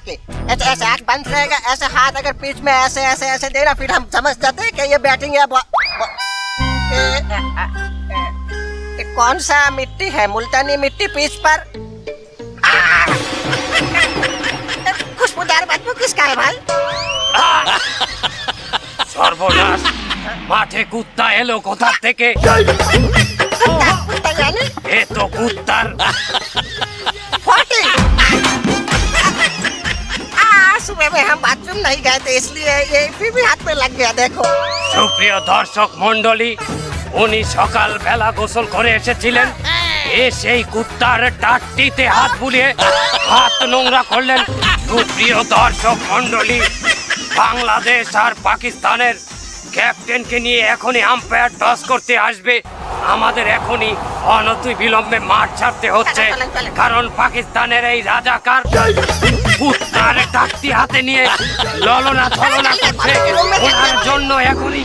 के। ऐसे ऐसे आँख बंद रहेगा, ऐसे हाथ अगर पीठ में ऐसे ऐसे ऐसे देना, फिर हम समझ जाते हैं कि ये बैटिंग है। कौन सा मिट्टी है? मुल्तानी मिट्टी पिच पर। खुशबूदार बदबू किसका है भाई? সর্বনাশ, মাঠে কুত্তা এলো কোথা থেকে? कुत्ता यानी এ তো কুত্তার। 40। सुबह में हम बाथरूम नहीं गए थे, इसलिए ये फिर भी हाथ में लग गया। देखो সুপ্রিয় দর্শক মন্ডলী, উনি সকাল বেলা গোসল করে এসেছিলেন, সেই কুত্তার টাট্টিতে হাত বুলিয়ে হাত নোংরা করলেন। সুপ্রিয় দর্শক মন্ডলী, বাংলাদেশ আর পাকিস্তানের ক্যাপ্টেনকে নিয়ে এখনই আম্পায়ার টস করতে আসবে। আমাদের এখনই অনতি বিলম্বে মাঠ ছাড়তে হচ্ছে, কারণ পাকিস্তানের এই রাজাকার কুত্তার টাট্টি হাতে নিয়ে ললনা ছলনা করছে। ওনার জন্য এখনই